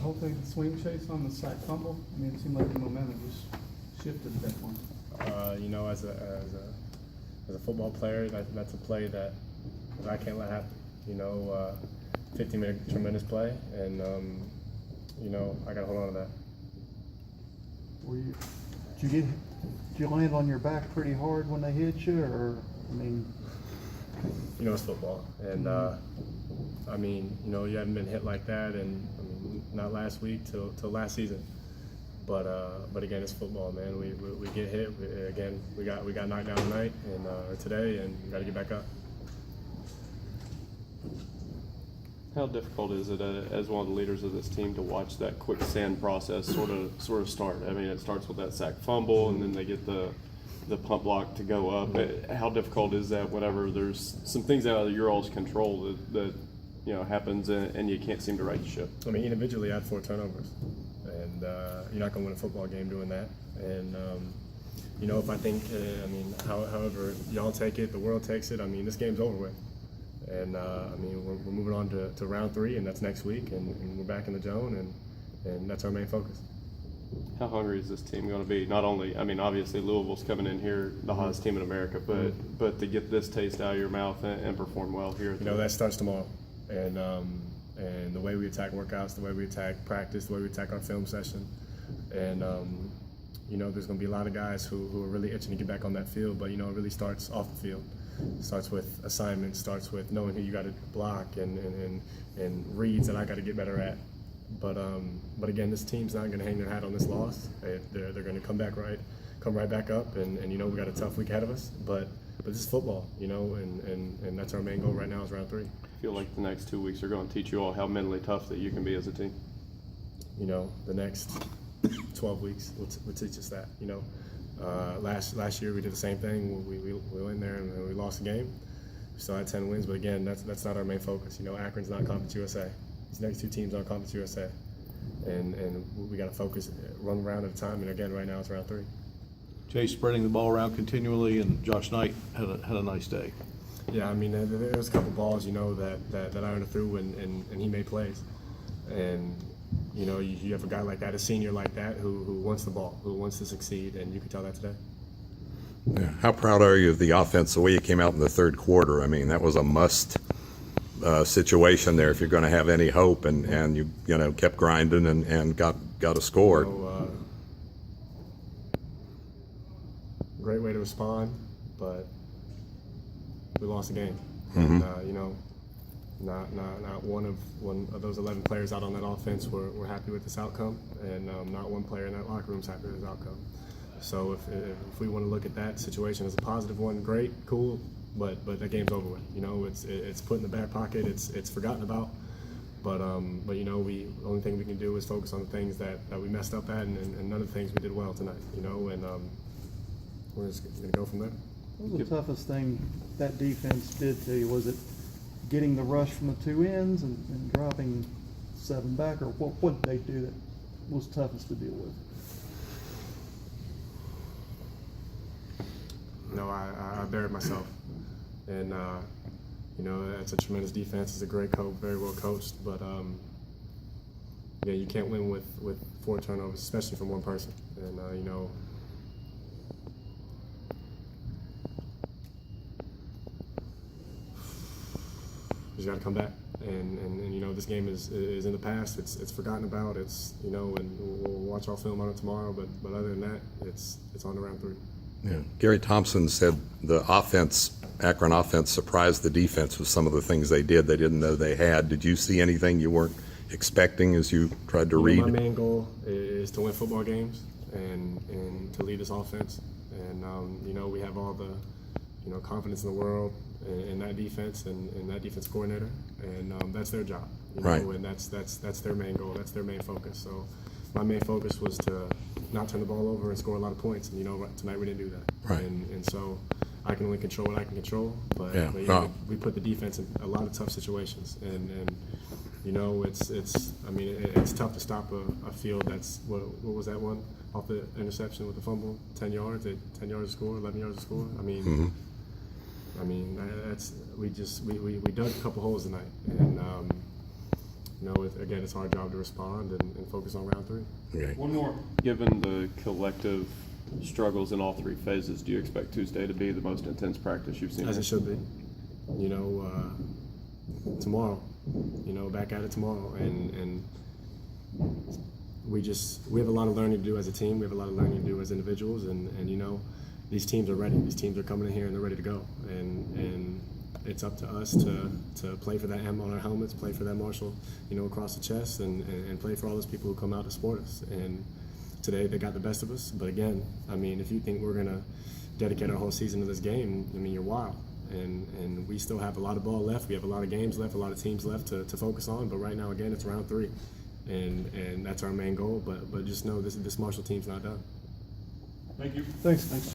whole thing swing Chase on the sack fumble? I mean, it seemed like the momentum just shifted at that point. As a football player, that's a play that I can't let happen. 15-minute tremendous play, and I got to hold on to that. Did you land on your back pretty hard when they hit you, or I mean? It's football, and you haven't been hit like that, and not last week till last season. But again, it's football, man. We get hit. We got knocked down tonight and today, and we got to get back up. How difficult is it as one of the leaders of this team to watch that quicksand process sort of start? I mean, it starts with that sack fumble, and then they get the pump block to go up. How difficult is that whenever there's some things out of your all's control that happens and you can't seem to right the ship? I mean, individually, I had 4 turnovers, and you're not going to win a football game doing that. And if I think, however y'all take it, the world takes it. I mean, this game's over with. And we're moving on to round 3, and that's next week, and we're back in the zone, and that's our main focus. How hungry is this team going to be? Not only, obviously Louisville's coming in here, the hottest team in America, but to get this taste out of your mouth and perform well here. That starts tomorrow, and the way we attack workouts, the way we attack practice, the way we attack our film session, and there's going to be a lot of guys who are really itching to get back on that field, but it really starts off the field. It starts with assignments, starts with knowing who you got to block and reads that I got to get better at. But again, this team's not going to hang their hat on this loss. They're going to come right back up, and we got a tough week ahead of us. But this is football, and that's our main goal right now is round 3. I feel like the next 2 weeks are going to teach you all how mentally tough that you can be as a team. The next 12 weeks will teach us that. Last year we did the same thing. We went there and we lost the game. We still had 10 wins, but again, that's not our main focus. Akron's not Conference USA. These next 2 teams aren't Conference USA, and we got to focus one round at a time. And again, right now it's round 3. Chase spreading the ball around continually, and Josh Knight had a nice day. Yeah, there was a couple balls that I underthrew and he made plays, and you have a guy like that, a senior like that, who wants the ball, who wants to succeed, and you can tell that today. Yeah. How proud are you of the offense, the way you came out in the third quarter? That was a must situation there if you're going to have any hope, and you kept grinding and got a score. Great way to respond, but we lost the game. Mm-hmm. And, not one of those 11 players out on that offense were happy with this outcome, and not one player in that locker room is happy with this outcome. So if we want to look at that situation as a positive one, great, cool, but the game's over with. It's put in the back pocket. It's forgotten about. But the only thing we can do is focus on the things that we messed up at, and none of the things we did well tonight. And we're just gonna go from there. What was the toughest thing that defense did to you? Was it getting the rush from the 2 ends and dropping 7 back, or what did they do that was toughest to deal with? I buried myself, and that's a tremendous defense. It's a great coach, very well coached, but you can't win with 4 turnovers, especially from one person. And you got to come back, and this game is in the past. It's forgotten about. And we'll watch our film on it tomorrow. But other than that, it's on to round 3. Yeah. Gary Thompson said the Akron offense surprised the defense with some of the things they did. They didn't know they had. Did you see anything you weren't expecting as you tried to read? My main goal is to win football games and to lead this offense. And we have all the confidence in the world in that defense and that defense coordinator, and that's their job, right? And that's their main goal. That's their main focus. So my main focus was to not turn the ball over and score a lot of points. And tonight we didn't do that. Right. And so I can only control what I can control. But, we put the defense in a lot of tough situations, and it's tough to stop a field that's what was that one off the interception with the fumble, 10 yards, 10 yards to score, 11 yards to score. We dug a couple holes tonight, and again, it's our job to respond and focus on round 3. Okay. One more. Given the collective struggles in all 3 phases, do you expect Tuesday to be the most intense practice you've seen? As it should be. Tomorrow, back at it tomorrow, and we have a lot of learning to do as a team. We have a lot of learning to do as individuals, and these teams are ready. These teams are coming in here and they're ready to go, and it's up to us to play for that M on our helmets, play for that marshal, across the chest, and play for all those people who come out to support us. And today they got the best of us, but again, if you think we're gonna dedicate our whole season to this game, you're wild. And we still have a lot of ball left. We have a lot of games left, a lot of teams left to focus on. But right now, again, it's round 3, and that's our main goal. But just know this Marshall team's not done. Thank you. Thanks.